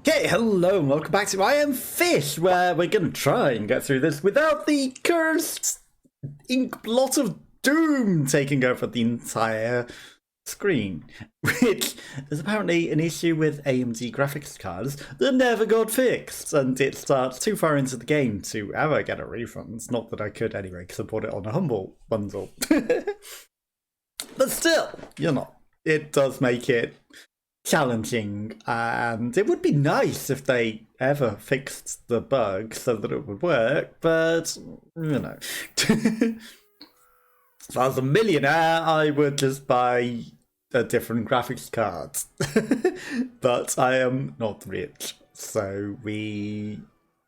Okay, hello and welcome back to I Am Fish, where we're going to try and get through this without the cursed ink blot of doom taking over the entire screen. Which is apparently an issue with AMD graphics cards that never got fixed, and it starts too far into the game to ever get a refund. Not that I could anyway, because I bought it on a Humble bundle. But still, it does make it challenging, and it would be nice if they ever fixed the bug so that it would work, but if I was a millionaire I would just buy a different graphics card. But I am not rich, so we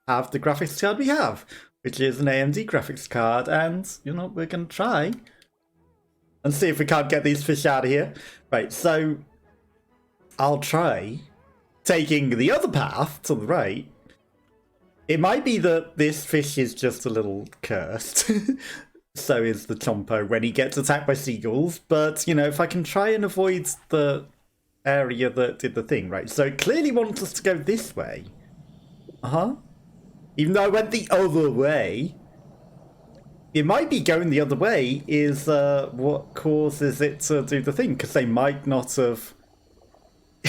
have the graphics card we have, which is an AMD graphics card, and we're gonna try and see if we can't get these fish out of here. Right, so I'll try taking the other path to the right. It might be that this fish is just a little cursed. So is the Chompo when he gets attacked by seagulls. But, if I can try and avoid the area that did the thing, right? So it clearly wants us to go this way. Even though I went the other way. It might be going the other way is what causes it to do the thing. Because they might not have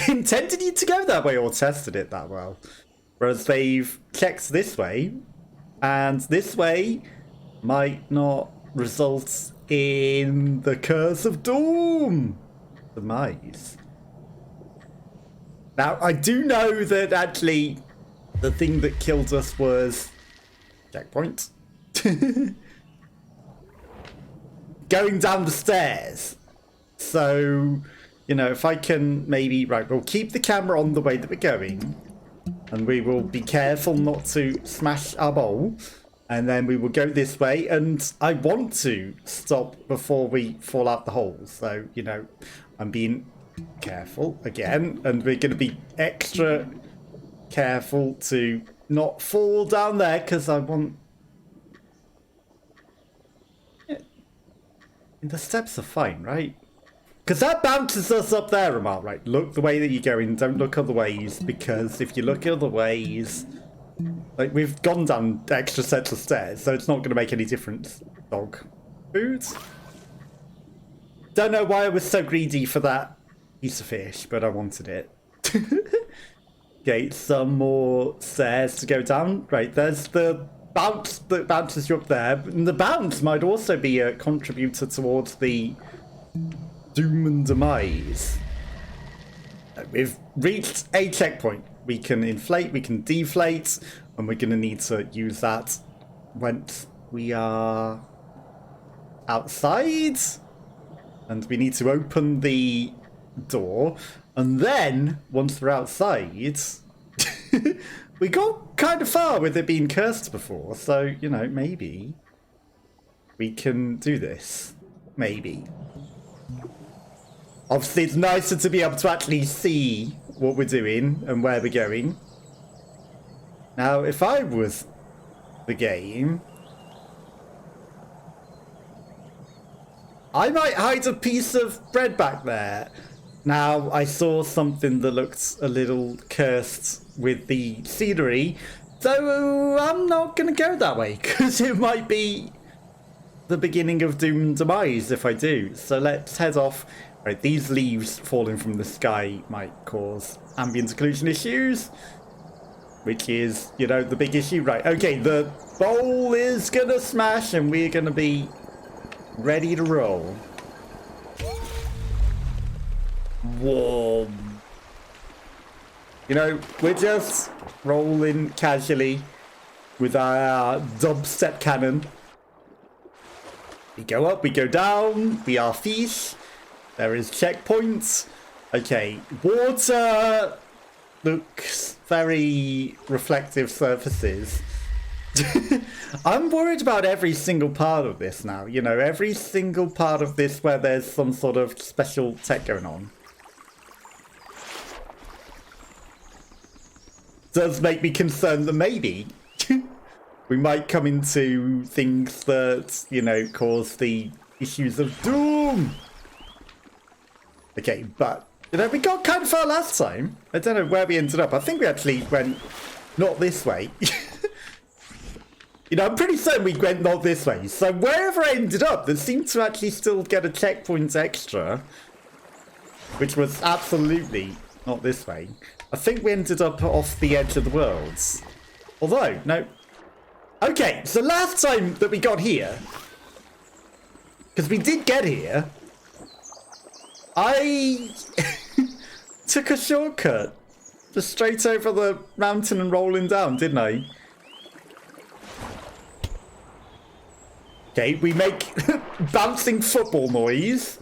intended you to go that way or tested it that well, whereas they've checked this way, and this way might not result in the curse of doom demise. Now I do know that actually the thing that killed us was checkpoint. Going down the stairs, so if I can maybe, right, we'll keep the camera on the way that we're going, and we will be careful not to smash our bowl, and then we will go this way, and I want to stop before we fall out the hole, so, I'm being careful again, and we're going to be extra careful to not fall down there, because I want... The steps are fine, right? Because that bounces us up there, Amal, right? Look the way that you're going, don't look other ways, because if you look other ways, like, we've gone down extra sets of stairs, so it's not going to make any difference. Dog food? Don't know why I was so greedy for that piece of fish, but I wanted it. Okay, some more stairs to go down. Right, there's the bounce that bounces you up there, and the bounce might also be a contributor towards the doom and demise. We've reached a checkpoint. We can inflate, we can deflate, and we're going to need to use that once we are outside. And we need to open the door. And then, once we're outside, we got kind of far with it being cursed before. So, maybe we can do this. Maybe. Obviously, it's nicer to be able to actually see what we're doing and where we're going. Now, if I was the game, I might hide a piece of bread back there. Now, I saw something that looked a little cursed with the scenery, so I'm not going to go that way, because it might be the beginning of doom and demise if I do. So let's head off. Right, these leaves falling from the sky might cause ambient occlusion issues, which is, the big issue. Right, okay, the bowl is gonna smash and we're gonna be ready to roll. Whoa. We're just rolling casually with our dubstep cannon. We go up, we go down, we are fish. There is checkpoints. Okay, water looks very reflective surfaces. I'm worried about every single part of this now. Every single part of this where there's some sort of special tech going on does make me concerned that maybe we might come into things that, cause the issues of doom. Okay, but You know, we got kind of far last time. I don't know where we ended up. I think we actually went not this way. You know, I'm pretty certain we went not this way. So wherever I ended up, there seemed to actually still get a checkpoint extra. Which was absolutely not this way. I think we ended up off the edge of the world. Although, no. Okay, so last time that we got here, because we did get here, I took a shortcut. Just straight over the mountain and rolling down, didn't I? Okay, we make bouncing football noise.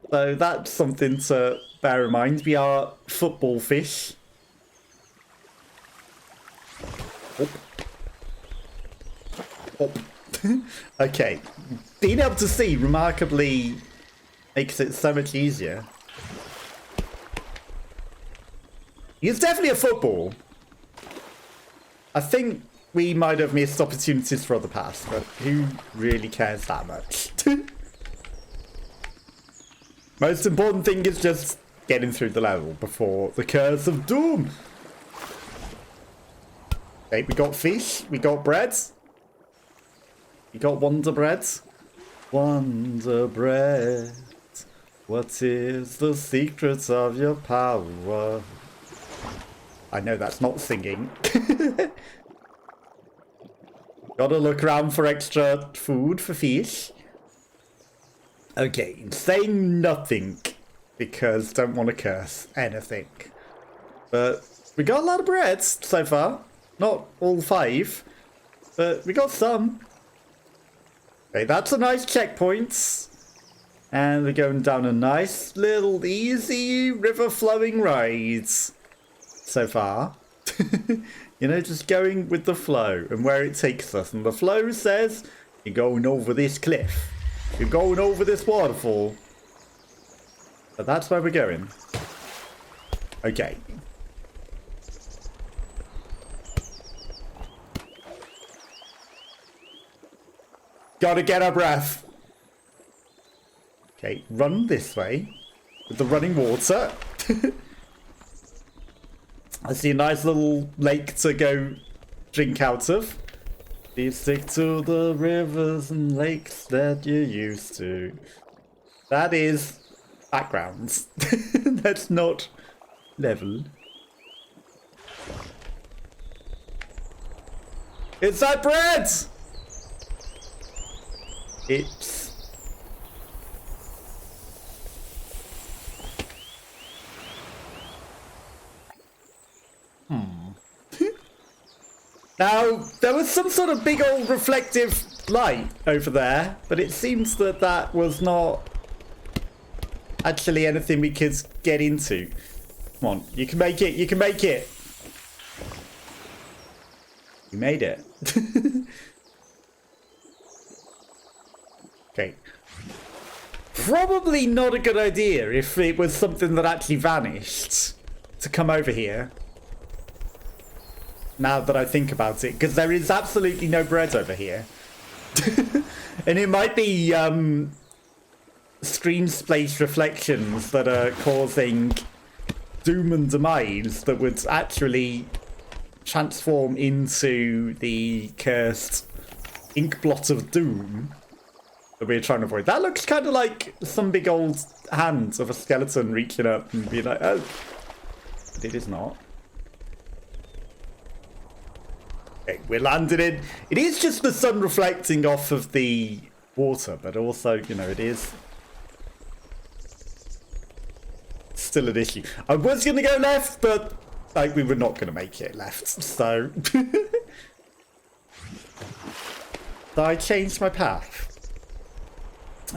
So that's something to bear in mind. We are football fish. Oh. Oh. Okay. Being able to see remarkably makes it so much easier. It's definitely a football. I think we might have missed opportunities for the past, but who really cares that much? Most important thing is just getting through the level before the curse of doom. Okay, we got fish, we got bread. We got Wonder Bread. Wonder Bread, what is the secret of your power? I know that's not singing. Gotta look around for extra food for fish. Okay, saying nothing because don't want to curse anything. But we got a lot of bread so far. Not all 5, but we got some. Okay, that's a nice checkpoint. And we're going down a nice little easy river flowing ride so far. You know, just going with the flow and where it takes us. And the flow says, you're going over this cliff. You're going over this waterfall. But that's where we're going. Okay. Gotta get our breath. Okay, run this way. With the running water. I see a nice little lake to go drink out of. Please stick to the rivers and lakes that you're used to. That is background. That's not level. It's that bread! It's... Now, there was some sort of big old reflective light over there, but it seems that that was not actually anything we could get into. Come on, you can make it, you can make it. You made it. Okay. Probably not a good idea if it was something that actually vanished to come over here. Now that I think about it, because there is absolutely no bread over here. And it might be screen space reflections that are causing doom and demise that would actually transform into the cursed ink blot of doom that we're trying to avoid. That looks kind of like some big old hand of a skeleton reaching up and being like, oh. But it is not. Okay, we're landed in. It is just the sun reflecting off of the water, but also, you know, it is still an issue. I was going to go left, but like we were not going to make it left, so so I changed my path.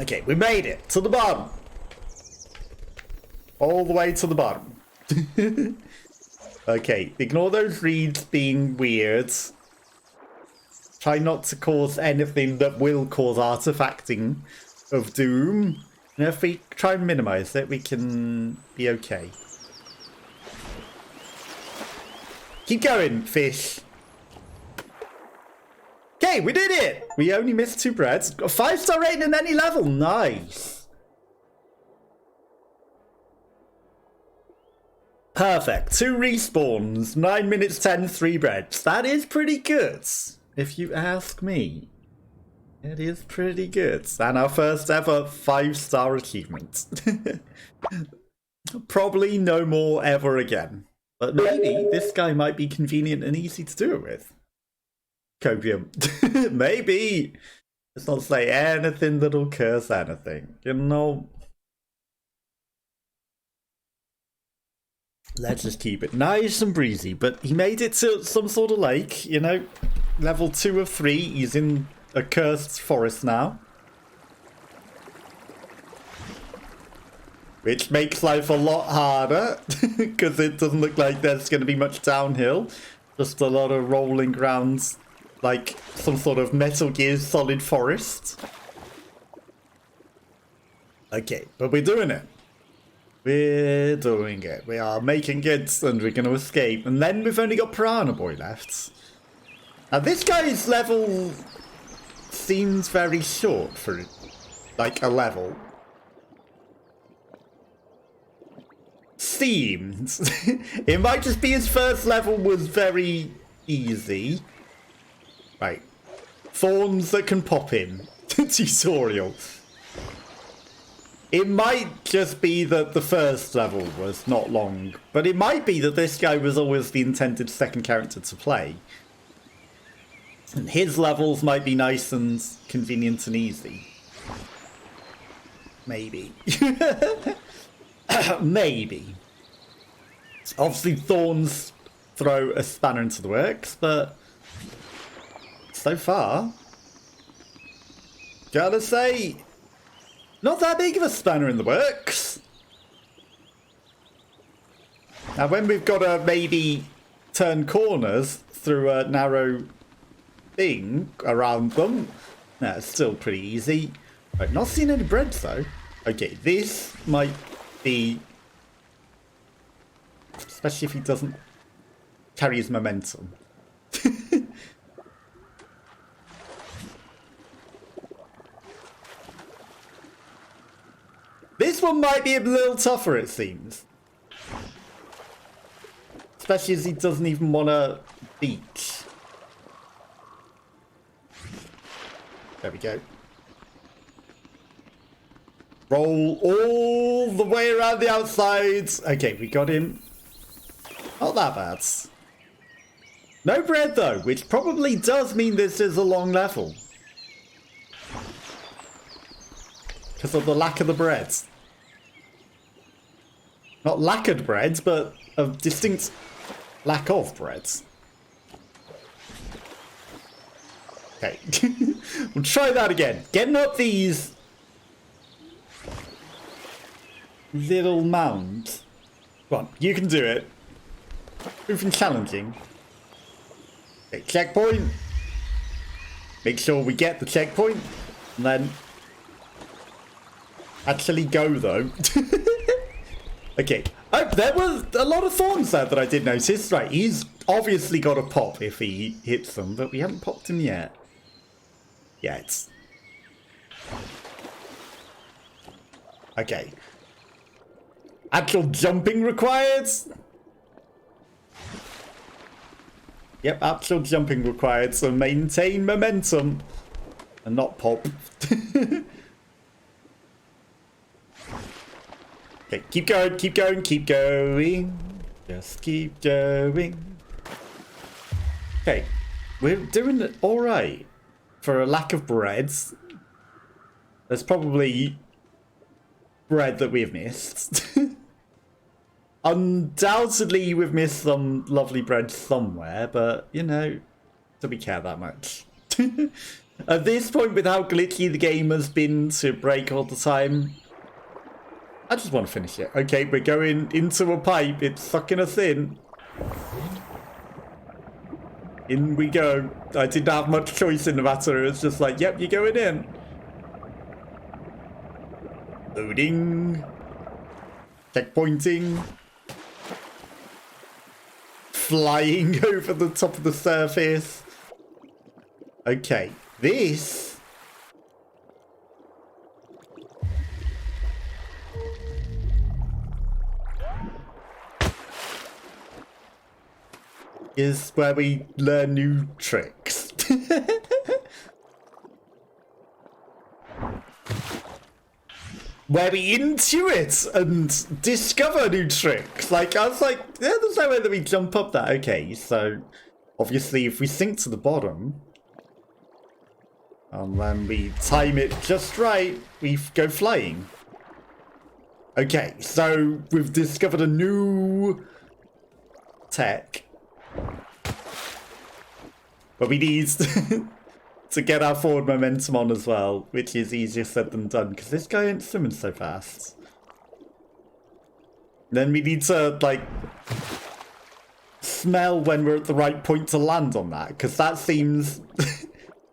Okay, we made it to the bottom. All the way to the bottom. Okay, ignore those reeds being weird. Try not to cause anything that will cause artifacting of doom. And if we try and minimize it, we can be okay. Keep going, fish. Okay, we did it! We only missed 2 breads. Got a 5-star rating in any level. Nice. Perfect. 2 respawns, 9 minutes 10, 3 breads. That is pretty good, if you ask me. It is pretty good. And our first ever 5-star achievement. Probably no more ever again. But maybe this guy might be convenient and easy to do it with. Copium. Maybe. Let's not say anything that'll curse anything. You know. Let's just keep it nice and breezy. But he made it to some sort of lake, you know. Level 2 of 3. He's in a cursed forest now. Which makes life a lot harder. Because it doesn't look like there's going to be much downhill. Just a lot of rolling grounds. Like some sort of Metal Gear Solid forest. Okay, but we're doing it. We're doing it. We are making it and we're going to escape. And then we've only got Piranha Boy left. Now this guy's level seems very short for like a level. Seems. It might just be his first level was very easy. Right. Thorns that can pop in. Tutorial. It might just be that the first level was not long, but it might be that this guy was always the intended second character to play. And his levels might be nice and convenient and easy. Maybe. Maybe. Obviously, thorns throw a spanner into the works, but so far, gotta say, not that big of a spanner in the works. Now, when we've got to maybe turn corners through a narrow thing around them, that's still pretty easy. Right, not seeing any breads though. Okay, this might be, especially if he doesn't carry his momentum. This one might be a little tougher, it seems. Especially as he doesn't even want to beach. There we go. Roll all the way around the outside. Okay, we got him. Not that bad. No bread though, which probably does mean this is a long level. Because of the lack of the bread. Not lacquered bread, but a distinct lack of bread. Okay. We'll try that again. Getting up these little mounds. Come on, you can do it. Proving challenging. Okay, checkpoint. Make sure we get the checkpoint. And then actually go though. Okay. Oh, there was a lot of thorns there that I did notice. Right, he's obviously got a pop if he hits them, but we haven't popped him yet. Yet. Okay. Actual jumping required? Yep, actual jumping required, so maintain momentum and not pop. Okay, keep going, keep going, keep going. Just keep going. Okay, we're doing it all right. For a lack of breads, there's probably bread that we've missed. Undoubtedly, we've missed some lovely bread somewhere, but, you know, do we care that much? At this point, with how glitchy the game has been to break all the time, I just want to finish it. Okay, we're going into a pipe. It's sucking us in. In we go. I didn't have much choice in the matter. It's just like, yep, you're going in. Loading. Checkpointing. Flying over the top of the surface. Okay, this... is where we learn new tricks. Where we intuit and discover new tricks. Like, I was like, yeah, there's no way that we jump up that. Okay, so obviously if we sink to the bottom, and then we time it just right, we go flying. Okay, so we've discovered a new tech. But we need to get our forward momentum on as well, which is easier said than done, because this guy ain't swimming so fast. Then we need to, like, smell when we're at the right point to land on that, because that seems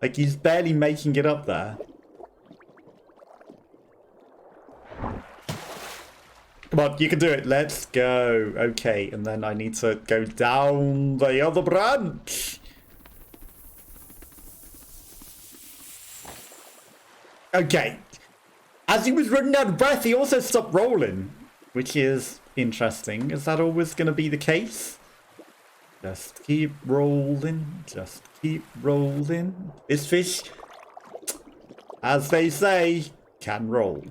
like he's barely making it up there. Come on, you can do it. Let's go. Okay, and then I need to go down the other branch. Okay. As he was running out of breath, he also stopped rolling, which is interesting. Is that always going to be the case? Just keep rolling. Just keep rolling. This fish, as they say, can roll.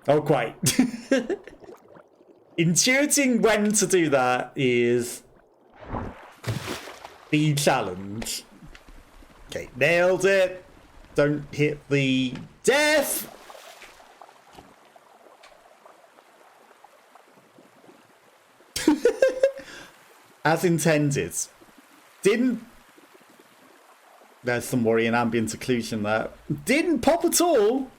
Oh, quite. Intuiting when to do that is the challenge. Okay, nailed it. Don't hit the death. As intended. Didn't... There's some worrying ambient occlusion there. Didn't pop at all.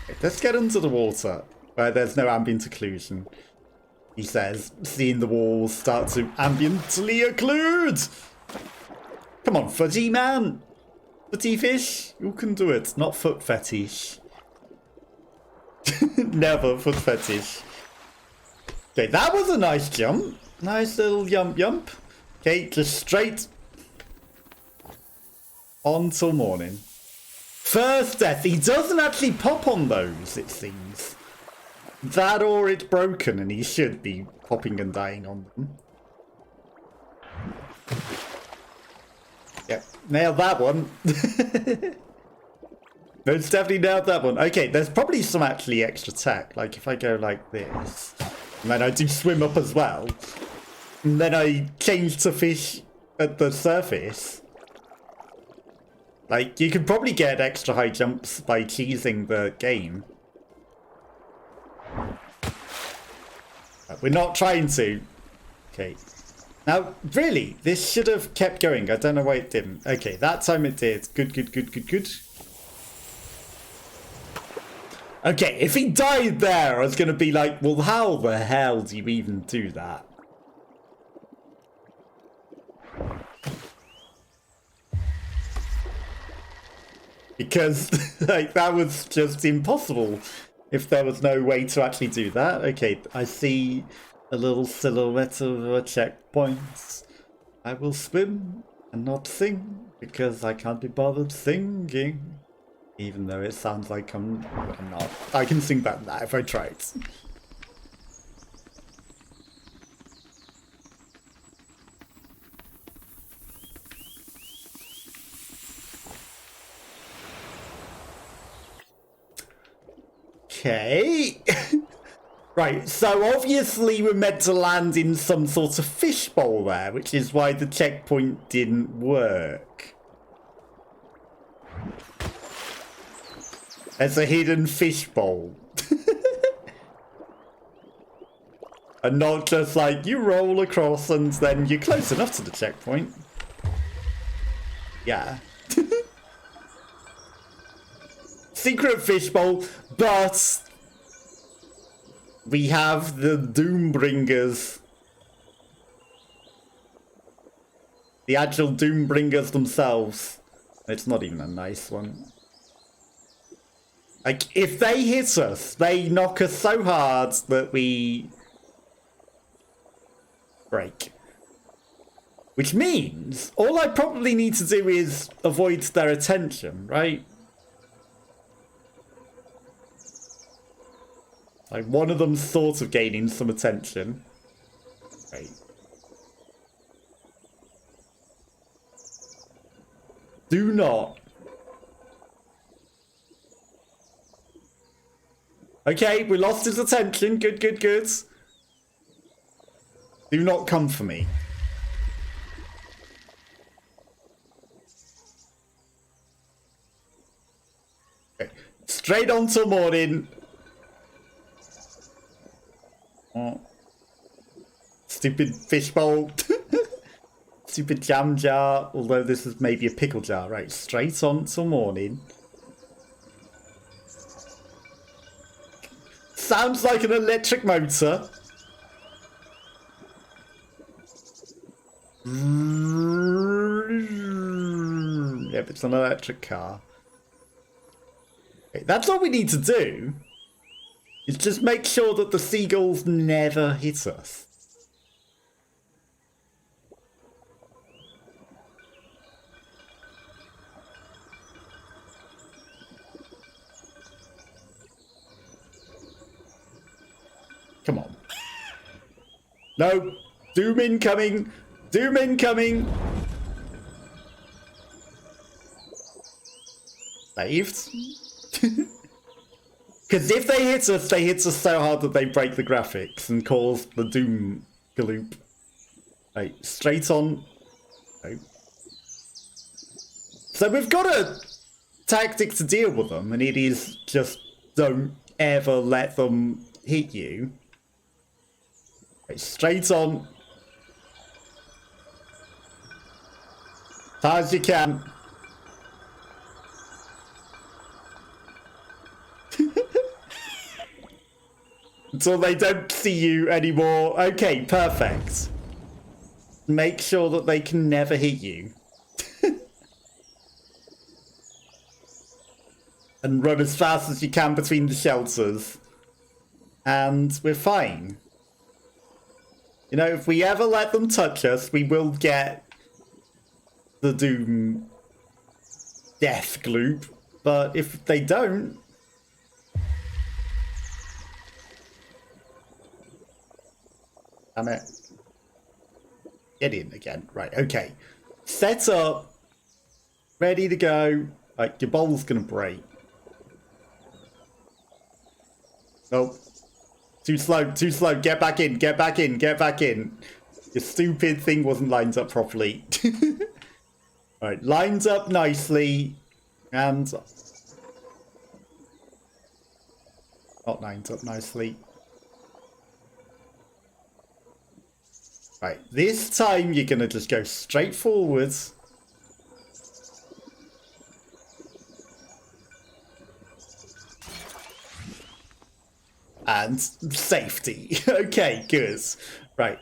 Okay, let's get under the water where there's no ambient occlusion. He says, seeing the walls start to ambiently occlude. Come on, fudgy man. Footy fish, you can do it. Not foot fetish. Never foot fetish. Okay, that was a nice jump. Nice little yump. Okay, just straight on till morning. First death. He doesn't actually pop on those, it seems. That or it's broken and he should be popping and dying on them. Yep, nailed that one. Most definitely nailed that one. Okay, there's probably some actually extra tech. Like if I go like this, and then I do swim up as well, and then I change to fish at the surface. Like, you could probably get extra high jumps by cheesing the game. But we're not trying to. Okay. Now, really, this should have kept going. I don't know why it didn't. Okay, that time it did. Good. Okay, if he died there, I was going to be like, well, how the hell do you even do that? Because, like, that was just impossible if there was no way to actually do that. Okay, I see a little silhouette of a checkpoint. I will swim and not sing because I can't be bothered singing. Even though it sounds like I'm not. I can sing better than that if I tried. Okay. Right, so obviously we're meant to land in some sort of fishbowl there, which is why the checkpoint didn't work. There's a hidden fishbowl. And not just like, you roll across and then you're close enough to the checkpoint. Yeah. Secret fishbowl, but we have the Doombringers. The actual Doombringers themselves. It's not even a nice one. Like, if they hit us, they knock us so hard that we break. Which means all I probably need to do is avoid their attention, right? Like, one of them's sort of gaining some attention. Right. Do not. Okay, we lost his attention. Good, good, good. Do not come for me. Okay. Straight on till morning. Oh. Stupid fishbowl. Stupid jam jar. Although this is maybe a pickle jar. Right, straight on till morning. Sounds like an electric motor. Yep, it's an electric car. Okay, that's all we need to do. Is just make sure that the seagulls never hit us. Come on. No. Doom incoming. Doom incoming. Saved. Because if they hit us so hard that they break the graphics and cause the doom gloop. Right, straight on. No. So we've got a tactic to deal with them, and it is just don't ever let them hit you. Right, straight on. As hard as you can. Until they don't see you anymore. Okay, perfect. Make sure that they can never hit you. And run as fast as you can between the shelters. And we're fine. You know, if we ever let them touch us, we will get the Doom death gloop. But if they don't... Damn it. Get in again. Right, okay. Set up. Ready to go. Like, your bowl's gonna break. Nope. Too slow, too slow. Get back in, get back in, get back in. Your stupid thing wasn't lined up properly. Alright, lines up nicely. And... not lined up nicely. Right, this time you're gonna just go straight forwards. And safety. Okay, good. Right.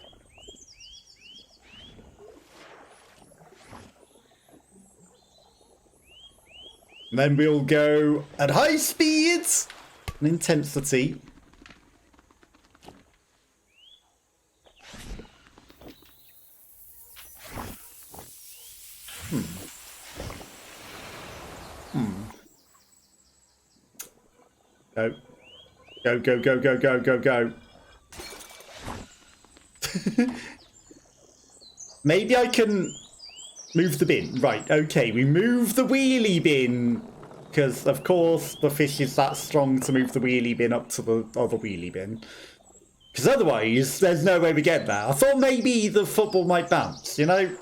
And then we'll go at high speeds and intensity. Go. Go, go, go, go, go, go, go. Maybe I can move the bin. Right, okay, we move the wheelie bin. Because, of course, the fish is that strong to move the wheelie bin up to the other wheelie bin. Because otherwise, there's no way we get there. I thought maybe the football might bounce, you know?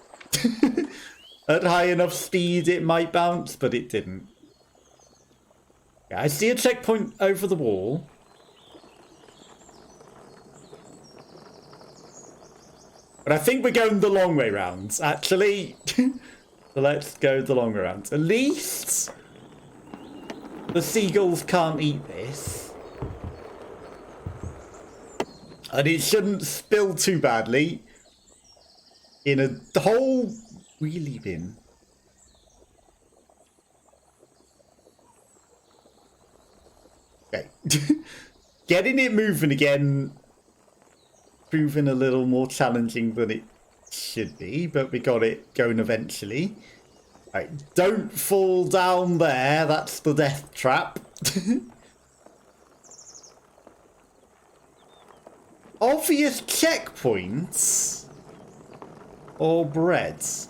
At high enough speed, it might bounce, but it didn't. Yeah, I see a checkpoint over the wall. But I think we're going the long way round, actually. So let's go the long way round. At least the seagulls can't eat this. And it shouldn't spill too badly in a whole wheelie bin. Okay. Getting it moving again, proving a little more challenging than it should be, but we got it going eventually. Right, don't fall down there, that's the death trap. obvious checkpoints or breads?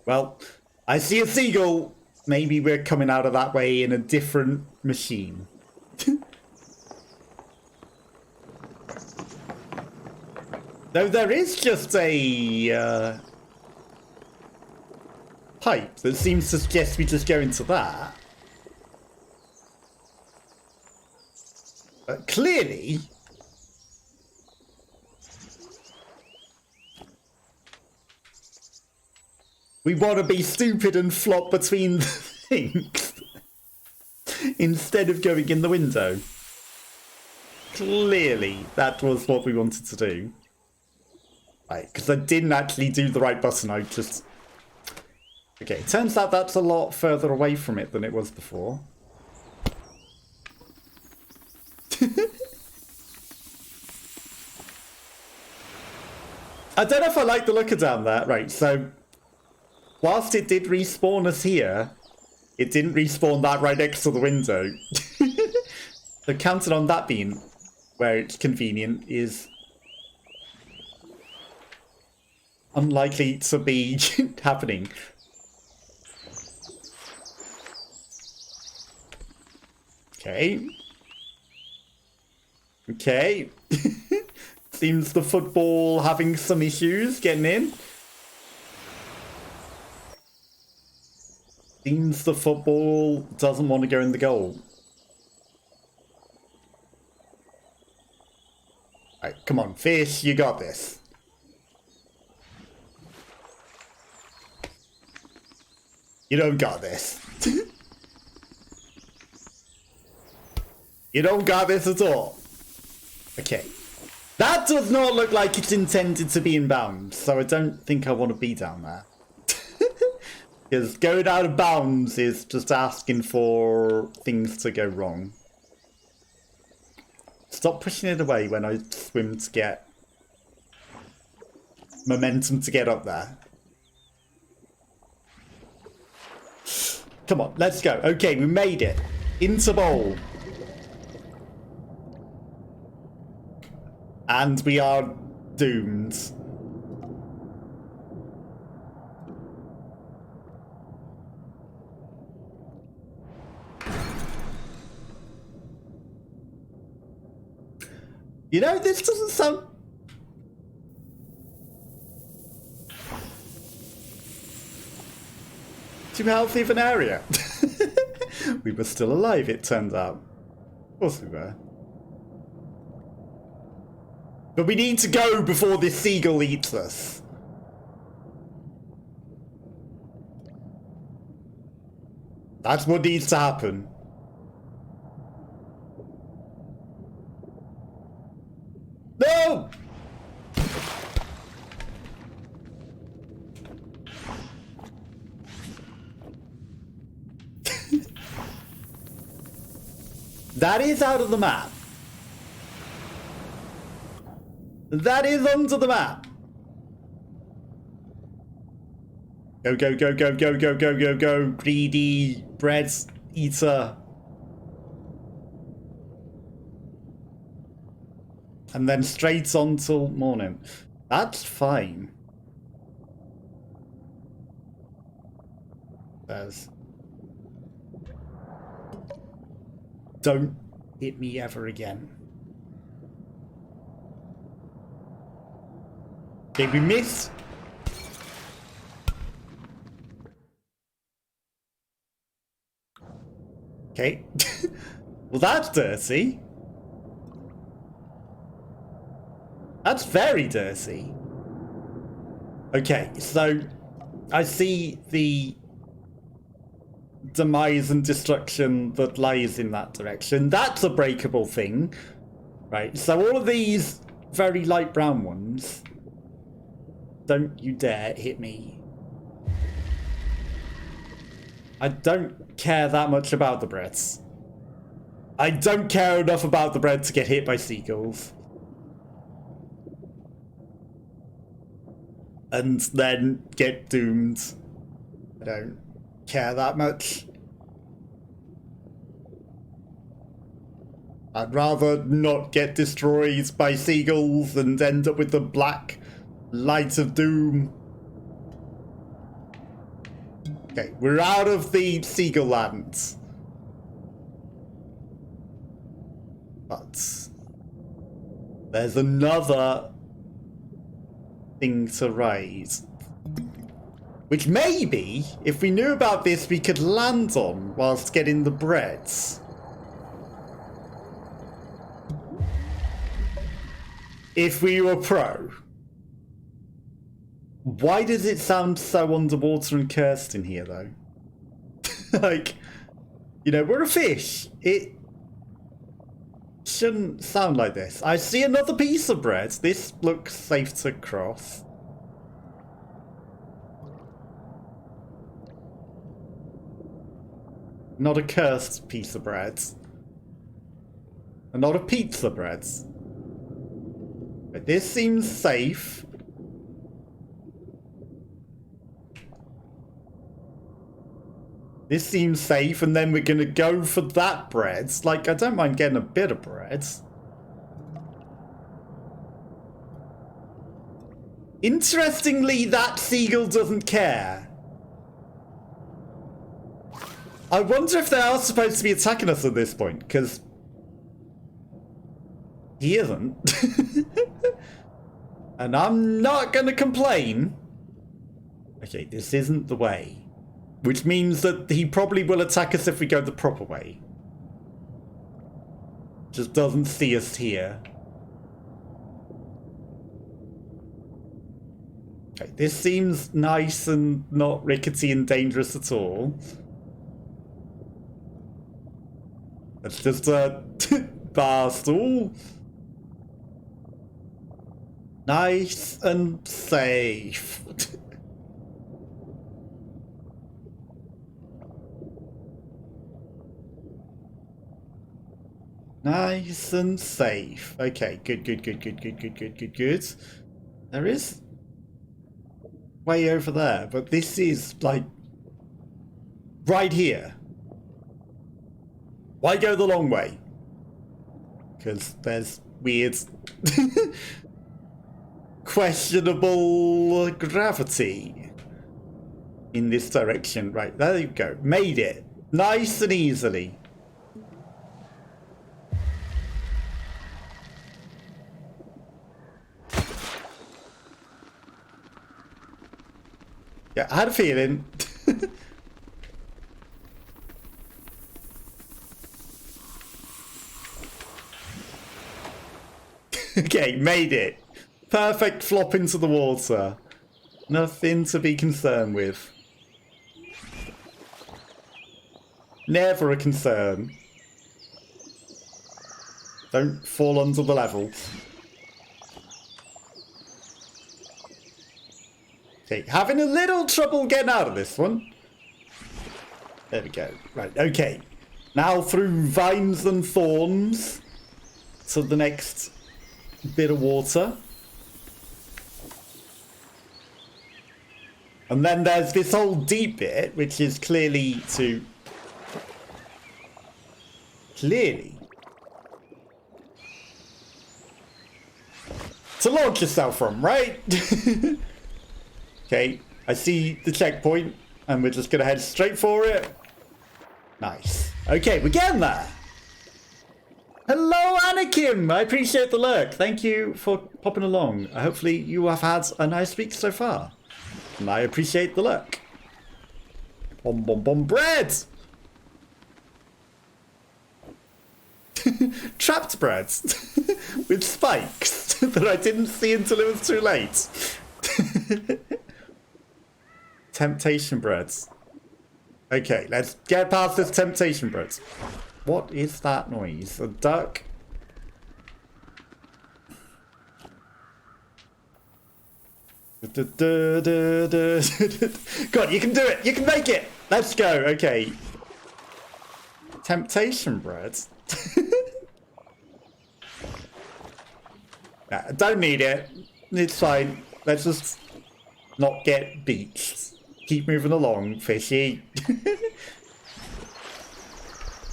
Well, I see a seagull. Maybe we're coming out of that way in a different machine. Though there is just a pipe that seems to suggest we just go into that. But clearly, we want to be stupid and flop between the things instead of going in the window. Clearly, that was what we wanted to do. Right, because I didn't actually do the right button, I just... Okay, it turns out that's a lot further away from it than it was before. I don't know if I like the look of down there. Right, so... Whilst it did respawn us here, it didn't respawn that right next to the window. So counting on that being where it's convenient is unlikely to be happening. Okay. Okay. Seems the football having some issues getting in. Seems the football doesn't want to go in the goal. Alright, come on, fish, you got this. You don't got this. You don't got this at all. Okay. That does not look like it's intended to be inbound, so I don't think I want to be down there. Because going out of bounds is just asking for things to go wrong. Stop pushing it away when I swim to get momentum to get up there. Come on, let's go. Okay, we made it. Into bowl. And we are doomed. You know, this doesn't sound... too healthy of an area. We were still alive, it turned out. Of course we were. But we need to go before this seagull eats us. That's what needs to happen. No! That is out of the map. That is onto the map. Go, go, go, go, go, go, go, go, go. Greedy bread eater. And then straight on till morning. That's fine. There's... Don't hit me ever again. Okay, we missed. Okay. Well, that's dirty. That's very dirty. Okay, so I see the demise and destruction that lies in that direction. That's a breakable thing. Right, so all of these very light brown ones, don't you dare hit me. I don't care that much about the breads. I don't care enough about the bread to get hit by seagulls. And then get doomed. I don't care that much. I'd rather not get destroyed by seagulls and end up with the black light of doom. Okay, we're out of the seagull lands. But there's another thing to raise. Which maybe, if we knew about this, we could land on whilst getting the breads. If we were pro. Why does it sound so underwater and cursed in here, though? Like, you know, we're a fish. It shouldn't sound like this. I see another piece of bread. This looks safe to cross. Not a cursed piece of bread. And not a pizza bread. But this seems safe. This seems safe, and then we're gonna go for that bread. Like, I don't mind getting a bit of bread. Interestingly, that seagull doesn't care. I wonder if they are supposed to be attacking us at this point, because he isn't. And I'm not going to complain. Okay, this isn't the way. Which means that he probably will attack us if we go the proper way. Just doesn't see us here. Okay, this seems nice and not rickety and dangerous at all. That's just a bar stool. Nice and safe. Nice and safe. Okay, good. There is way over there, but this is like right here. Why go the long way? Because there's weird questionable gravity in this direction. Right, there you go. Made it. Nice and easily. Yeah, I had a feeling. Okay, made it. Perfect flop into the water. Nothing to be concerned with. Never a concern. Don't fall under the level. Okay, having a little trouble getting out of this one. There we go. Right, okay. Now through vines and thorns to the next bit of water. And then there's this whole deep bit, which is clearly to launch yourself from, right? Okay, I see the checkpoint, and we're just gonna head straight for it. Nice. Okay, we're getting there. Hello, Anakin! I appreciate the lurk. Thank you for popping along. Hopefully you have had a nice week so far. And I appreciate the lurk. Bom bread! Trapped bread with spikes that I didn't see until it was too late. Temptation breads. Okay, let's get past this temptation breads. What is that noise? A duck? God, you can do it! You can make it! Let's go, okay. Temptation breads? Nah, don't need it. It's fine. Let's just not get beached. Keep moving along, fishy.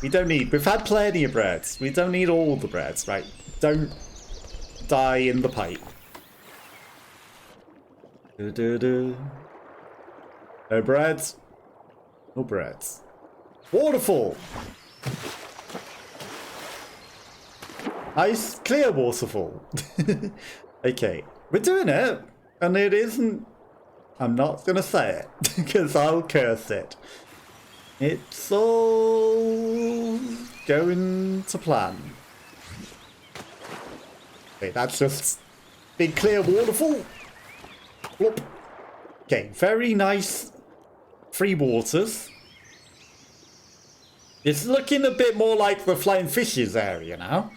We don't need... We've had plenty of breads. We don't need all the breads, right? Don't die in the pipe. No breads. No breads. Waterfall! Nice, clear waterfall. Okay, we're doing it. And it isn't... I'm not going to say it, because I'll curse it. It's all going to plan. Okay, that's just big clear waterfall. Whoop. Okay, very nice free waters. It's looking a bit more like the Flying Fishes area now.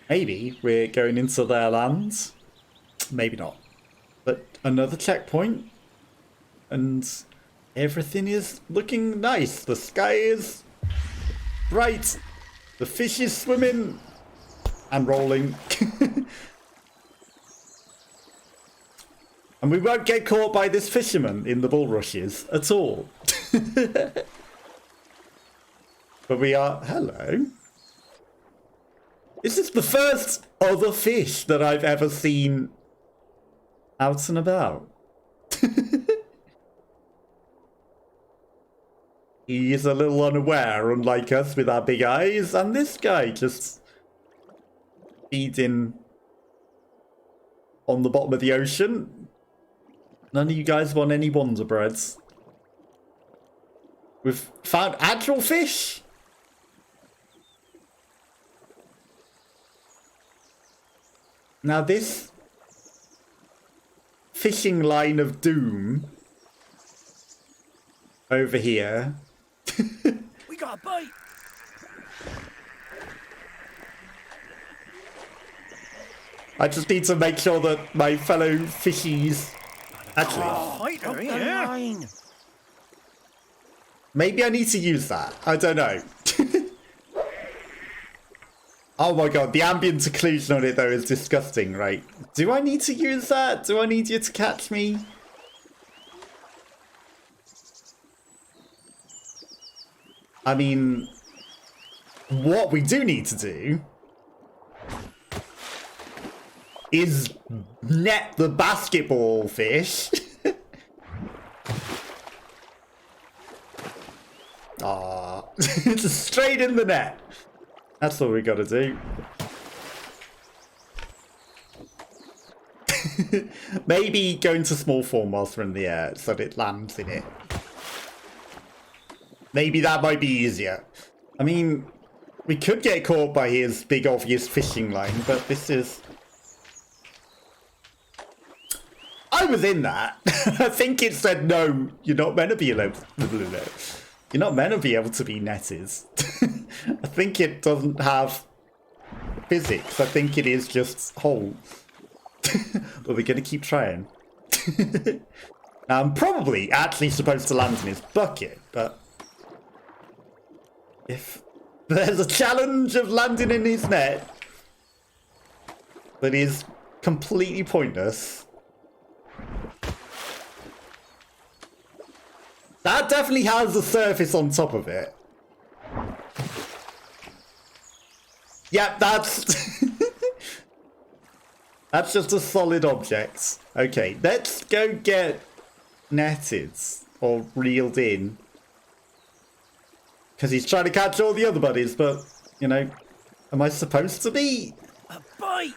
Maybe we're going into their lands. Maybe not. But another checkpoint. And everything is looking nice. The sky is bright. The fish is swimming and rolling. And we won't get caught by this fisherman in the bulrushes at all. But we are... Hello. This is the first other fish that I've ever seen out and about. He's a little unaware, unlike us with our big eyes, and this guy just feeding on the bottom of the ocean. None of you guys want any Wonder Breads. We've found actual fish. Now this fishing line of doom over here. We got a bite. I just need to make sure that my fellow fishies actually. Line. Maybe I need to use that. I don't know. Oh my god, the ambient occlusion on it though is disgusting, right? Do I need to use that? Do I need you to catch me? I mean, what we do need to do is net the basketball fish. Ah, it's straight in the net. That's what we gotta do. Maybe go into small form whilst we're in the air so that it lands in it. Maybe that might be easier. I mean, we could get caught by his big obvious fishing line, but this is... I was in that. I think it said, no, you're not meant to be allowed. You're not meant to be able to be netted. I think it doesn't have physics. I think it is just whole. But we're going to keep trying. Now, I'm probably actually supposed to land in his bucket, but... if there's a challenge of landing in his net that is completely pointless... That definitely has a surface on top of it. Yep, that's... that's just a solid object. Okay, let's go get netted or reeled in. Because he's trying to catch all the other buddies, but, you know, am I supposed to be? A bite.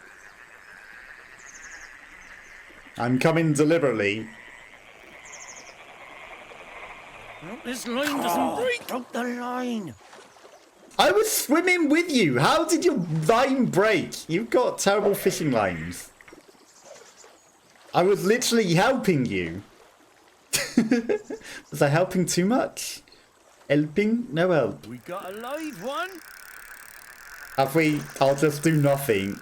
I'm coming deliberately. This line doesn't break. Broke the line. I was swimming with you. How did your line break? You've got terrible fishing lines. I was literally helping you. Was I helping too much? Helping? No help. We got a live one. Have we? I'll just do nothing.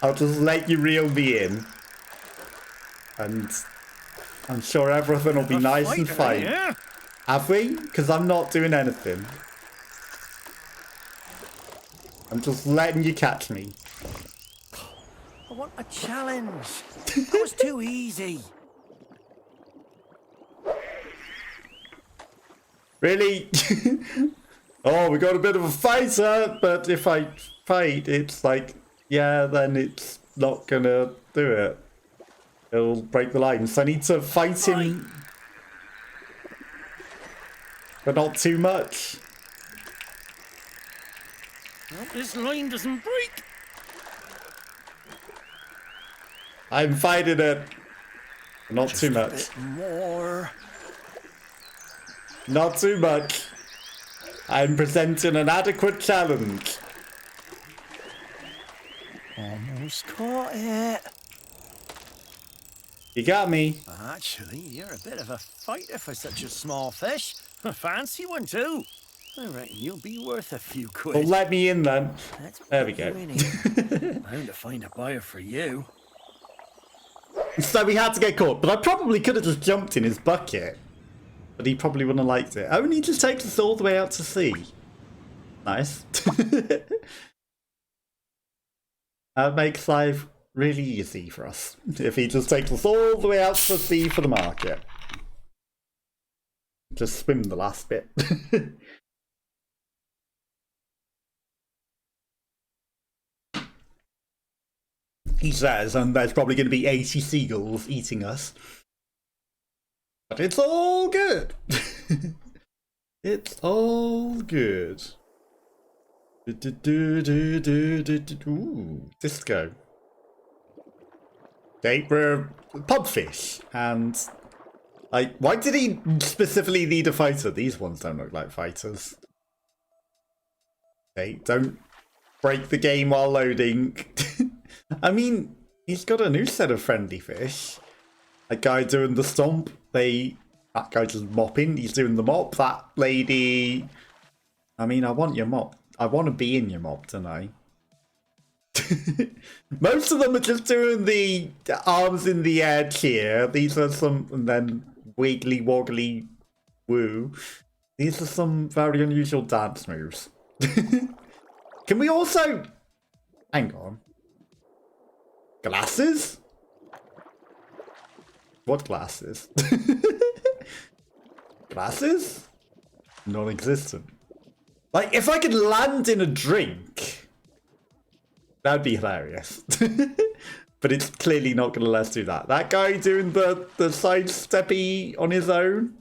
I'll just let you reel me in. And I'm sure everything will be nice and fine. Yeah. Have we? Because I'm not doing anything. I'm just letting you catch me. I want a challenge. That was too easy. Really? Oh, we got a bit of a fighter, but if I fight, it's like, yeah, then it's not gonna do it. It'll break the line. So I need to fight him, but not too much. Hope this line doesn't break. I'm fighting it. Not Just too a much. bit more. Not too much. I'm presenting an adequate challenge. Almost caught it. You got me. Actually, you're a bit of a fighter for such a small fish. A fancy one too. I reckon you'll be worth a few quid. Well, let me in then. Let's There we put you go. in here. Bound to find a buyer for you. So we had to get caught, but I probably could have just jumped in his bucket. But he probably wouldn't have liked it. Oh, and he just takes us all the way out to sea. Nice. That makes life really easy for us. If he just takes us all the way out to sea for the market. Just swim the last bit. He says, and there's probably going to be 80 seagulls eating us. But it's all good. It's all good. Ooh, disco. Okay, we're pubfish. And, like, why did he specifically need a fighter? These ones don't look like fighters. Okay, don't break the game while loading. I mean, he's got a new set of friendly fish. A guy doing the stomp. That guy just mopping. He's doing the mop. That lady. I mean, I want your mop. I want to be in your mop, don't I? Most of them are just doing the arms in the air cheer. These are some, and then wiggly woggly woo. These are some very unusual dance moves. Can we also... Hang on. Glasses? What glasses? Glasses? Non-existent. Like, if I could land in a drink, that'd be hilarious. But it's clearly not going to let us do that. That guy doing the sidesteppy on his own?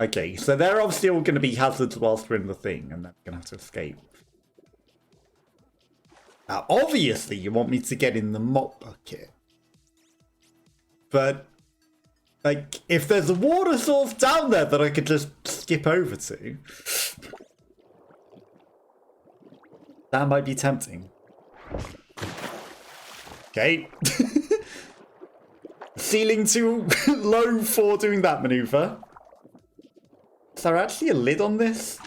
Okay, so they're obviously all going to be hazards whilst we're in the thing, and they're going to have to escape. Now, obviously, you want me to get in the mop bucket. But, like, if there's a water source down there that I could just skip over to, that might be tempting. Okay. Ceiling too low for doing that maneuver. Is there actually a lid on this?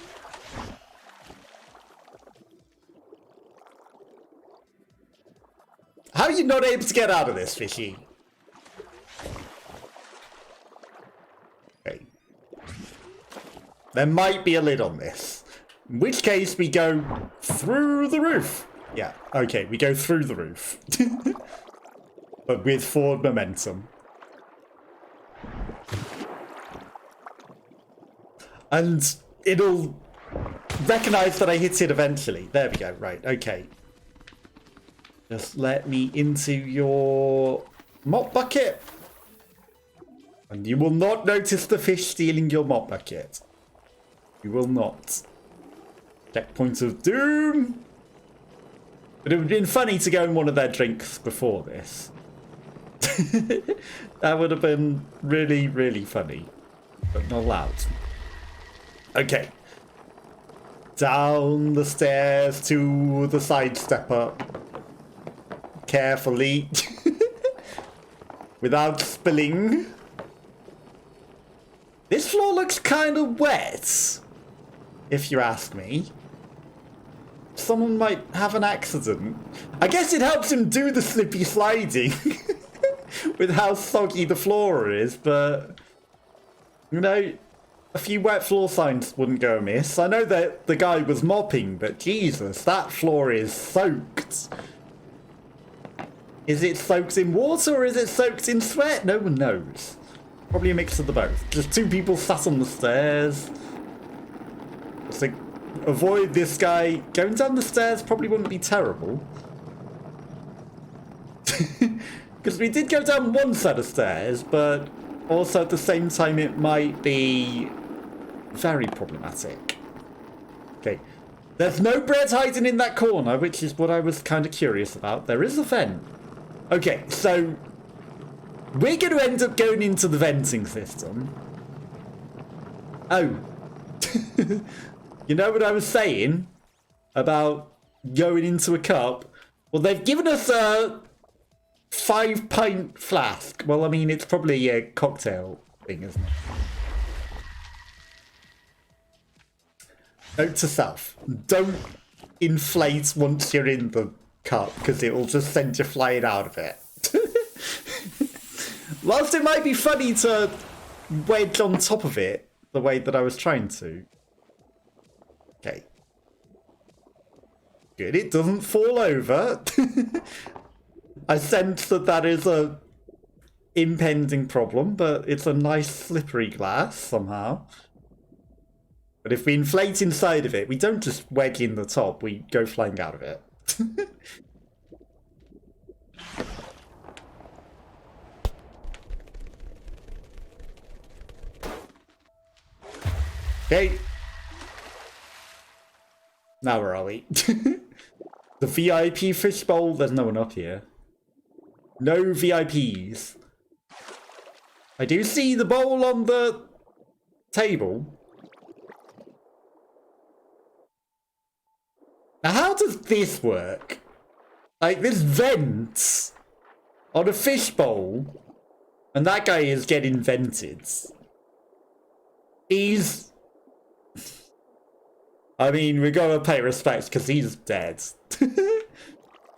How are you not able to get out of this, fishy? Okay. There might be a lid on this. In which case, we go through the roof. Yeah, okay, we go through the roof. But with forward momentum. And it'll recognize that I hit it eventually. There we go, right, okay. Just let me into your mop bucket. And you will not notice the fish stealing your mop bucket. You will not. Checkpoint of doom. But it would have been funny to go in one of their drinks before this. That would have been really, really funny. But not allowed. Okay. Down the stairs to the side step up. Carefully. Without spilling. This floor looks kind of wet. If you ask me. Someone might have an accident. I guess it helps him do the slippy sliding. With how soggy the floor is, but... You know, a few wet floor signs wouldn't go amiss. I know that the guy was mopping, but Jesus, that floor is soaked. Is it soaked in water or is it soaked in sweat? No one knows. Probably a mix of the both. Just two people sat on the stairs. Just avoid this guy, going down the stairs probably wouldn't be terrible. Because we did go down one set of stairs, but also at the same time it might be very problematic. Okay. There's no bread hiding in that corner, which is what I was kind of curious about. There is a vent. Okay, so we're going to end up going into the venting system. Oh. You know what I was saying about going into a cup? Well, they've given us a 5-pint flask. Well, I mean, it's probably a cocktail thing, isn't it? Note to self, don't inflate once you're in the cup, because it will just send you flying out of it. Whilst it might be funny to wedge on top of it, the way that I was trying to. Okay. Good, it doesn't fall over. I sense that that is a impending problem, but it's a nice slippery glass somehow. But if we inflate inside of it, we don't just wedge in the top, we go flying out of it. Okay. Now where are we? The VIP fishbowl, there's no one up here. No VIPs. I do see the bowl on the table. Now, how does this work? Like, this vents on a fishbowl, and that guy is getting vented. He's... I mean, we gotta pay respect because he's dead.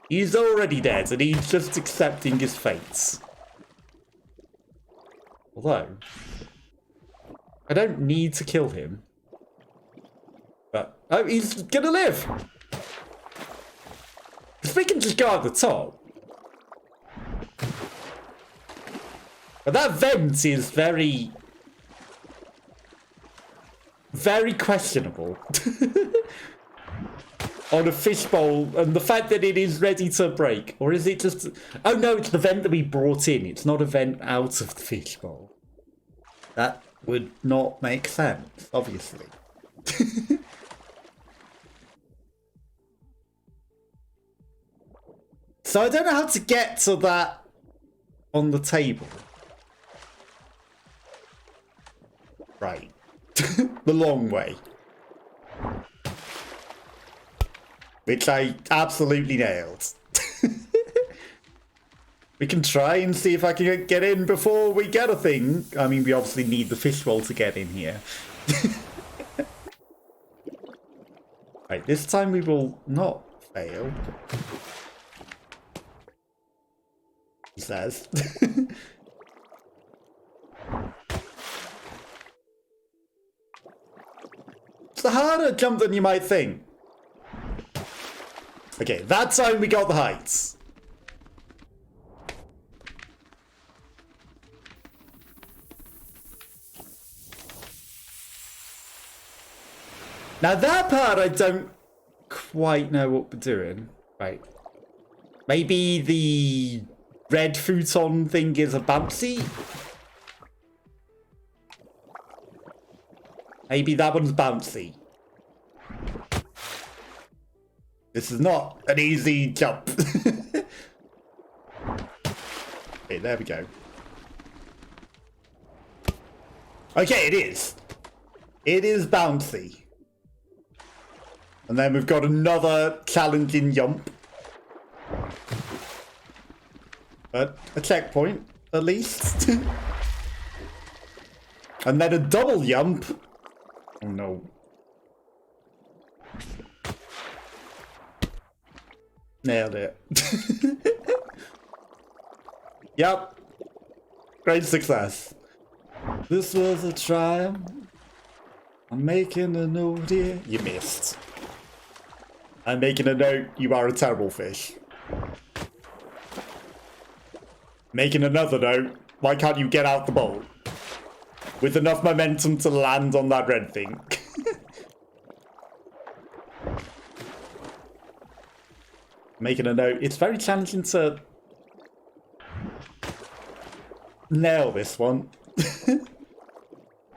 He's already dead, and he's just accepting his fate. Although, I don't need to kill him. But, oh, he's gonna live! Because we can just go at the top. But that vent is very... very questionable. On a fishbowl, and the fact that it is ready to break. Or is it just... Oh no, it's the vent that we brought in. It's not a vent out of the fishbowl. That would not make sense, obviously. So I don't know how to get to that on the table. Right. The long way. Which I absolutely nailed. We can try and see if I can get in before we get a thing. I mean, we obviously need the fishbowl to get in here. Right, this time we will not fail. He says. It's a harder jump than you might think. Okay, that time we got the heights. Now that part I don't quite know what we're doing. Right. Maybe the red futon thing is a bouncy? Maybe that one's bouncy. This is not an easy jump. Okay, there we go. Okay, it is. It is bouncy. And then we've got another challenging jump. But a checkpoint, at least. And then a double jump. Oh no. Nailed it. Yep. Great success. This was a triumph. I'm making a note here. You missed. I'm making a note. You are a terrible fish. Making another note. Why can't you get out the bowl? With enough momentum to land on that red thing. Making a note. It's very challenging to nail this one.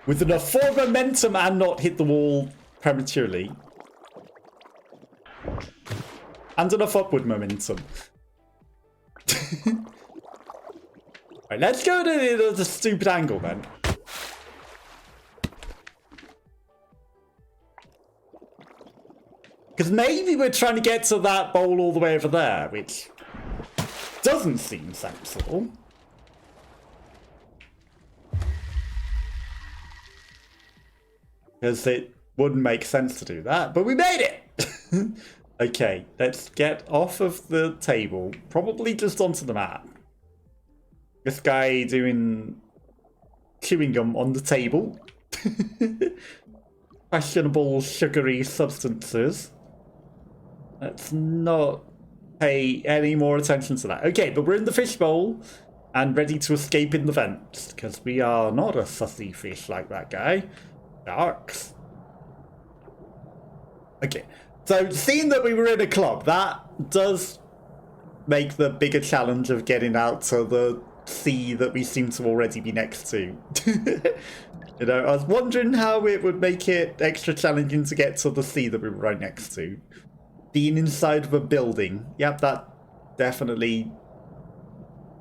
With enough forward momentum and not hit the wall prematurely. And enough upward momentum. Right, let's go to the stupid angle then. Because maybe we're trying to get to that bowl all the way over there, which doesn't seem sensible. Because it wouldn't make sense to do that, but we made it! Okay, let's get off of the table, probably just onto the map. This guy doing chewing gum on the table. Questionable sugary substances. Let's not pay any more attention to that. Okay, but we're in the fishbowl and ready to escape in the vents, because we are not a sussy fish like that guy. Sharks. Okay, so seeing that we were in a club, that does make the bigger challenge of getting out to the sea that we seem to already be next to. You know, I was wondering how it would make it extra challenging to get to the sea that we were right next to. Being inside of a building, yep, that definitely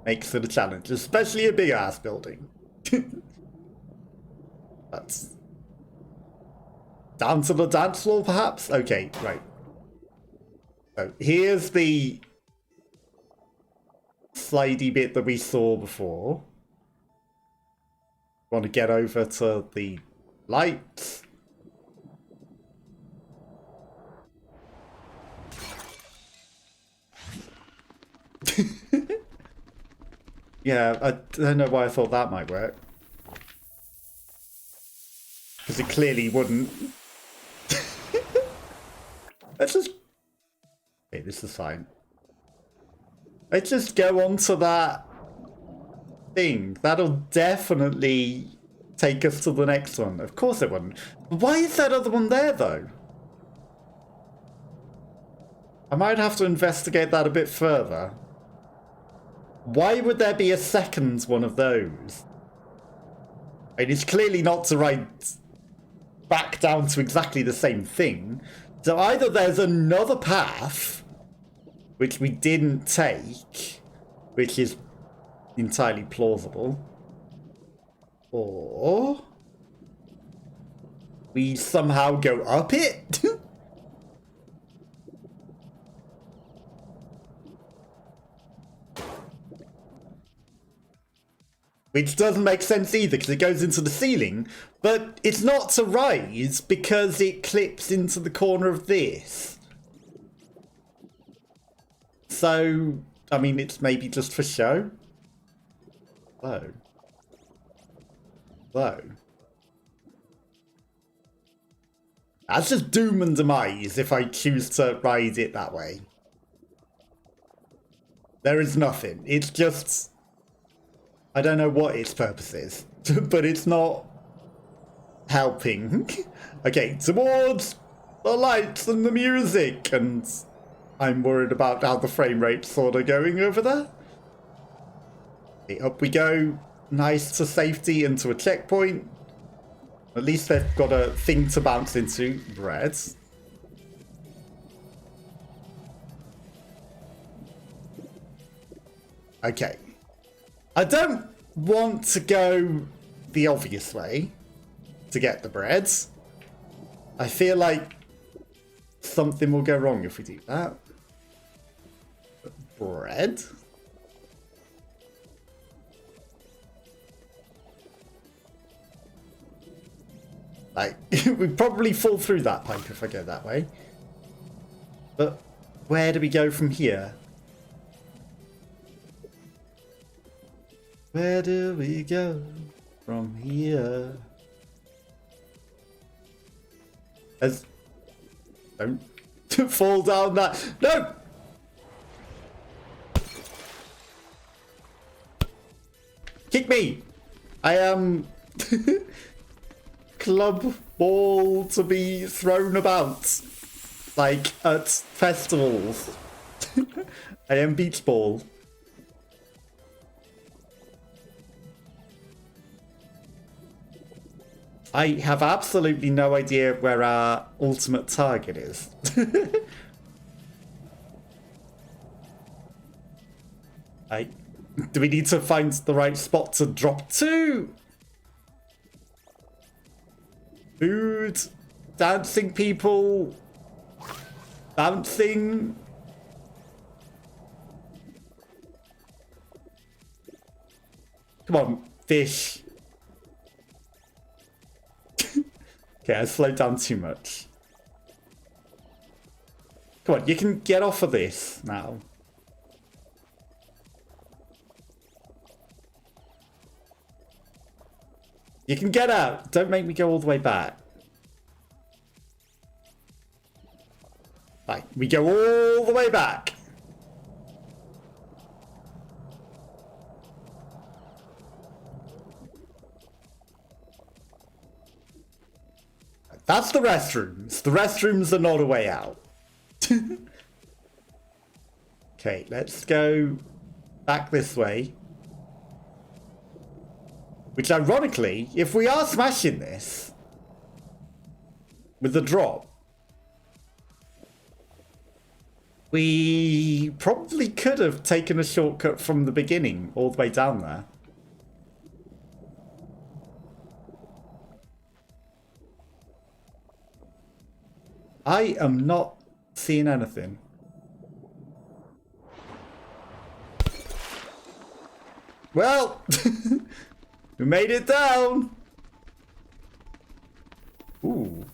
makes it a challenge, especially a big ass building. That's down to the dance floor, perhaps? Okay, right. So here's the slidey bit that we saw before. Want to get over to the lights. Yeah, I don't know why I thought that might work. Because it clearly wouldn't. Let's just... Okay, this is fine. Let's just go on to that thing. That'll definitely take us to the next one. Of course it wouldn't. Why is that other one there, though? I might have to investigate that a bit further. Why would there be a second one of those? And it's clearly not to write back down to exactly the same thing. So either there's another path, which we didn't take, which is entirely plausible, or we somehow go up it? Which doesn't make sense either, because it goes into the ceiling, but it's not to rise because it clips into the corner of this. So, I mean, it's maybe just for show. Whoa. Whoa. That's just doom and demise if I choose to ride it that way. There is nothing. It's just... I don't know what its purpose is, but it's not helping. Okay, towards the lights and the music, and I'm worried about how the frame rate's sort of going over there. Okay, up we go, nice to safety into a checkpoint. At least they've got a thing to bounce into, bread. Okay. I don't want to go the obvious way to get the breads. I feel like something will go wrong if we do that. Bread? Like, we'd probably fall through that pipe if I go that way. But where do we go from here? Where do we go from here? Don't fall down that. No! Kick me! I am club ball to be thrown about like at festivals. I am beach ball. I have absolutely no idea where our ultimate target is. Do we need to find the right spot to drop to? Food, dancing people, bouncing. Come on, fish. Okay, I slowed down too much. Come on, you can get off of this now. You can get out. Don't make me go all the way back. Right, we go all the way back. That's the restrooms. The restrooms are not a way out. Okay, let's go back this way. Which, ironically, if we are smashing this with the drop, we probably could have taken a shortcut from the beginning all the way down there. I am not seeing anything. Well, we made it down. Ooh.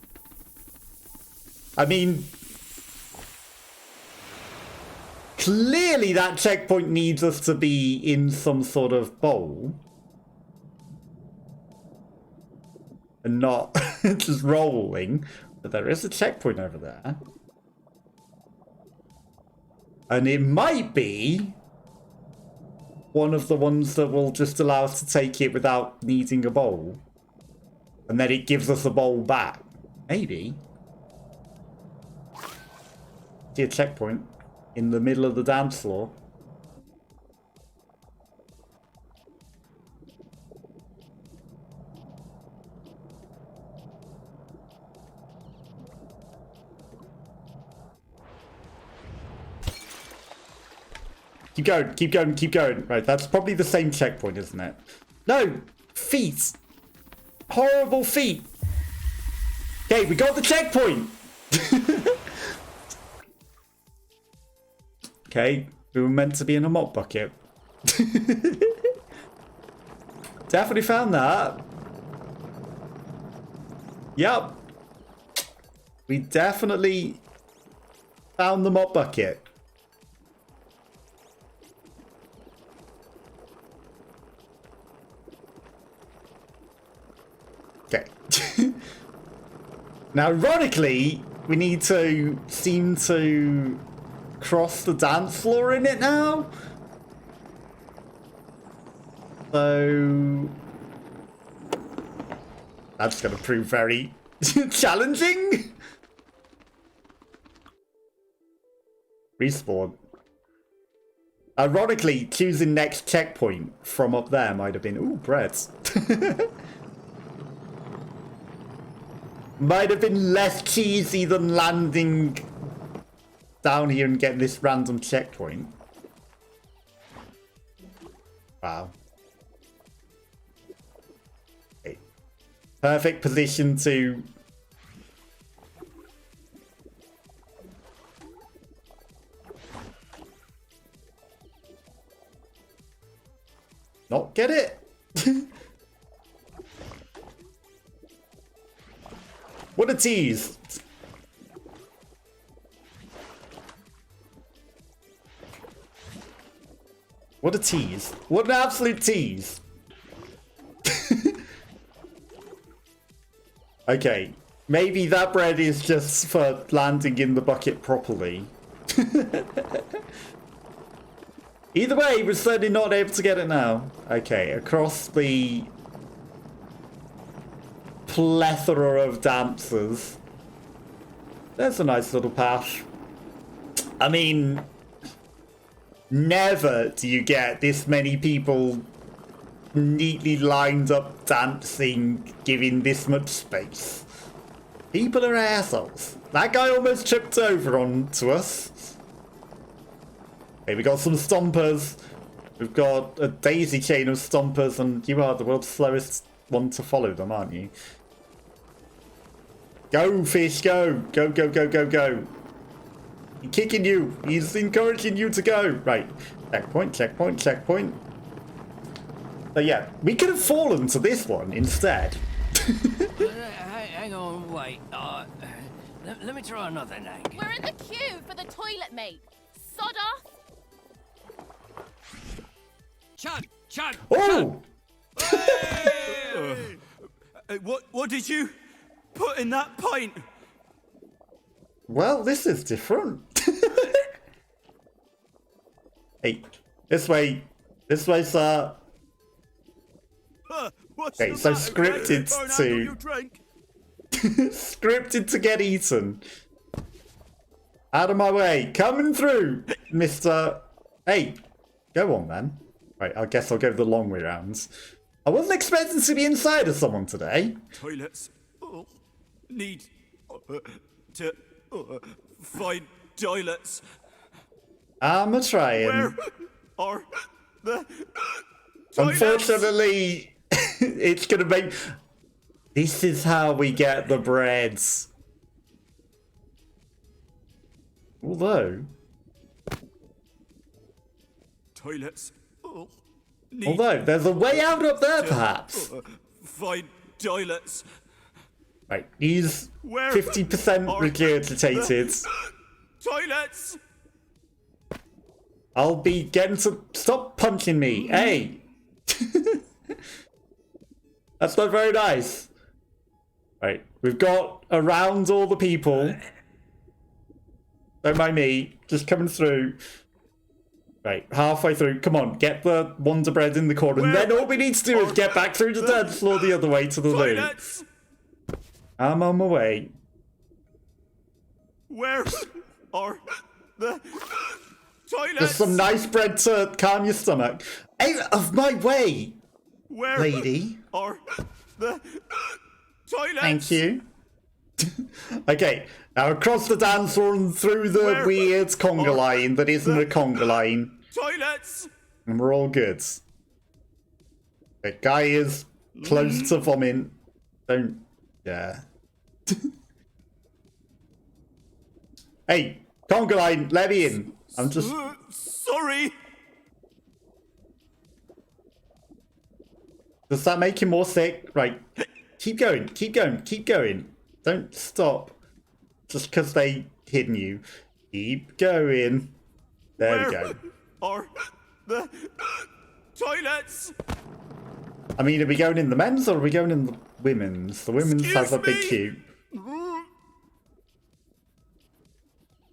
I mean, clearly that checkpoint needs us to be in some sort of bowl. And not just rolling. But there is a checkpoint over there. And it might be one of the ones that will just allow us to take it without needing a bowl. And then it gives us a bowl back. Maybe. See a checkpoint in the middle of the dance floor. Keep going, keep going, keep going. Right, that's probably the same checkpoint, isn't it? No! Feet! Horrible feet! Okay, we got the checkpoint! Okay, we were meant to be in a mop bucket. Definitely found that. Yep. We definitely found the mop bucket. Okay. Now, ironically, we need to seem to cross the dance floor in it now. So that's going to prove very challenging. Respawn. Ironically, choosing next checkpoint from up there might have been... Ooh, bread. Might have been less cheesy than landing down here and getting this random checkpoint. Wow. Okay. Perfect position to... not get it. What a tease. What a tease. What an absolute tease. Okay. Maybe that bread is just for landing in the bucket properly. Either way, we're certainly not able to get it now. Okay, across the plethora of dancers. There's a nice little path. I mean, Never do you get this many people neatly lined up dancing, giving this much space. People are assholes. That guy almost tripped over onto us. Okay, we got some stompers. We've got a daisy chain of stompers, and you are the world's slowest one to follow them, aren't you? Go, fish, go! Go, go, go, go, go! He's kicking you! He's encouraging you to go! Right. Checkpoint, checkpoint, checkpoint. So yeah, we could have fallen to this one instead. Hang on, wait. Let me try another angle. We're in the queue for the toilet, mate. Sod off. Chug, chug. Oh! What did you put in that pint? Well, this is different. Hey, this way, sir. What's Okay, the so matter, scripted Don't to- handle your drink. Scripted to get eaten. Out of my way. Coming through, Mr. Hey, go on then. Right, I guess I'll go the long way round. I wasn't expecting to be inside of someone today. Toilets need to find toilets. I'm a trying. Where are the toilets? Unfortunately, it's gonna make... This is how we get the breads. Although... Toilets need Although, there's a way out up there, perhaps. find toilets. Right, he's Where 50% are regurgitated. Toilets. I'll be getting to... Stop punching me. Hey! That's not very nice. Right, we've got around all the people. Don't mind me, just coming through. Right, halfway through. Come on, get the Wonder Bread in the corner. And then all we need to do is get back through the dance floor the other way to the loo. Toilets. I'm on my way. Where are the toilets? There's some nice bread to calm your stomach. Out of my way, Where lady. are the toilets? Thank you. Okay, now across the dance floor and through the Where weird conga are line that isn't a conga line. Toilets. And we're all good. The guy is close to vomit. Don't... Yeah. Hey, conga line, let me in. I'm just... Sorry. Does that make you more sick? Right. Keep going, keep going, keep going. Don't stop. Just because they hidden you. Keep going. There we go. Are the toilets? I mean, are we going in the men's or are we going in the women's? The women's has a big Excuse queue.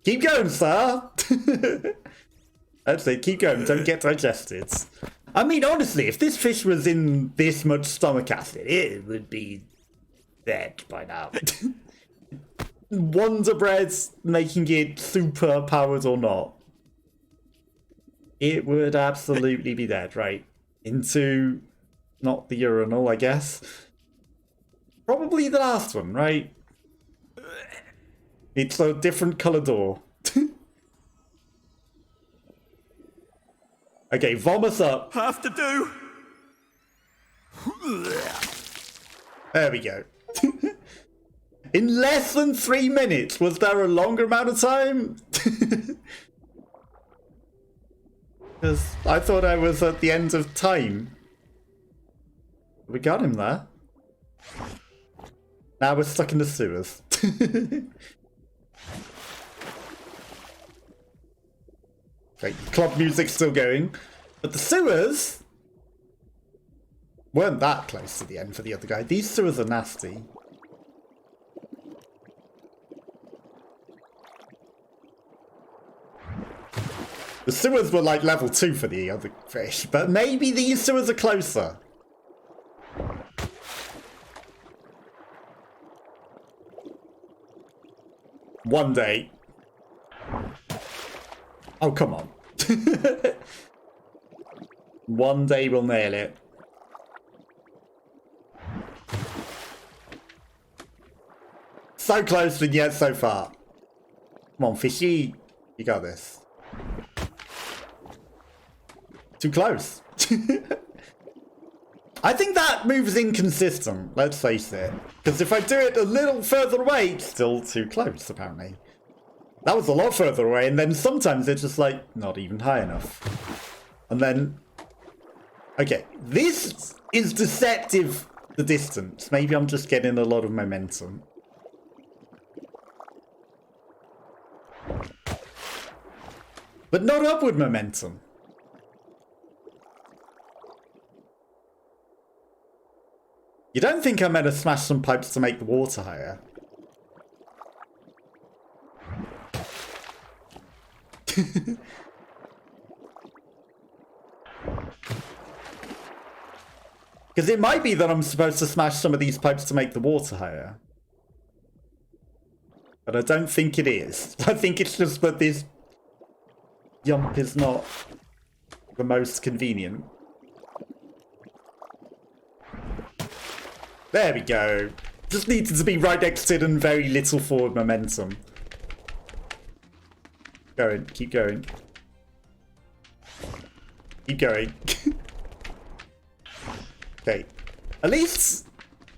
Keep going, sir! That's it, keep going, don't get digested. I mean, honestly, if this fish was in this much stomach acid, it would be dead by now. Wonder Bread's making it super powered or not. It would absolutely be dead, right? Into, not the urinal, I guess. Probably the last one, right? It's a different colour door. Okay, vomit up. Have to do. There we go. In less than 3 minutes. Was there a longer amount of time? Because I thought I was at the end of time. We got him there. Now we're stuck in the sewers. Okay, club music's still going. But the sewers weren't that close to the end for the other guy. These sewers are nasty. The sewers were like level 2 for the other fish, but maybe these sewers are closer. One day. Oh, come on. One day we'll nail it. So close and yet so far. Come on, fishy. You got this. Too close. I think that move's inconsistent, let's face it. Because if I do it a little further away, it's still too close, apparently. That was a lot further away, and then sometimes it's just like, not even high enough. And then... Okay, this is deceptive, the distance. Maybe I'm just getting a lot of momentum. But not upward momentum. You don't think I'm meant to smash some pipes to make the water higher? Because it might be that I'm supposed to smash some of these pipes to make the water higher. But I don't think it is. I think it's just that this jump is not the most convenient. There we go. Just needed to be right next to it and very little forward momentum. Going, keep going. Keep going. Okay. At least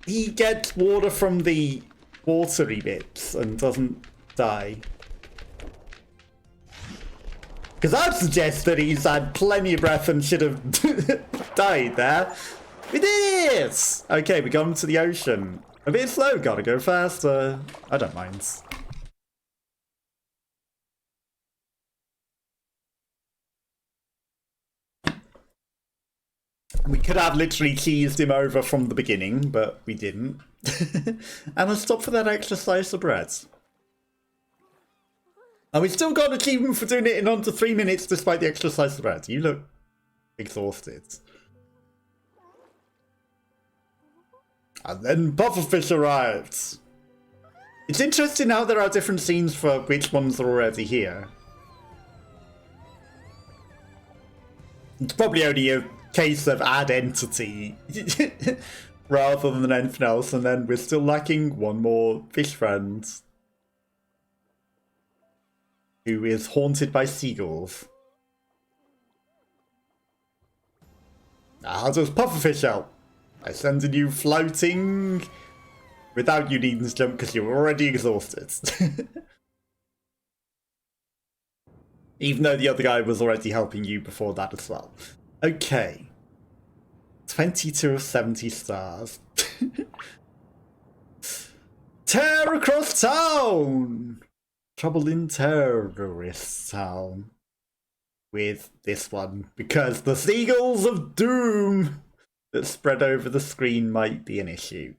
he gets water from the watery bits and doesn't die. Because I'd suggest that he's had plenty of breath and should have died there. We did it! Okay, we got into the ocean. A bit slow, gotta go faster. I don't mind. We could have literally cheesed him over from the beginning, but we didn't. And I stopped for that extra slice of bread. And we still got an achievement for doing it in under 3 minutes despite the extra slice of bread. You look exhausted. And then Pufferfish arrived. It's interesting how there are different scenes for which ones are already here. It's probably only a case of add entity rather than anything else, and then we're still lacking one more fish friend who is haunted by seagulls. How does Pufferfish help? By sending you floating without you needing to jump because you're already exhausted. Even though the other guy was already helping you before that as well. Okay. 22 of 70 stars. Tear across town! Trouble in terrorist town. With this one. Because the seagulls of doom that spread over the screen might be an issue.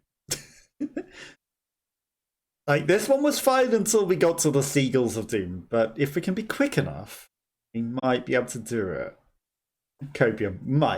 Like, this one was fine until we got to the seagulls of doom, but if we can be quick enough, we might be able to do it. Copium might.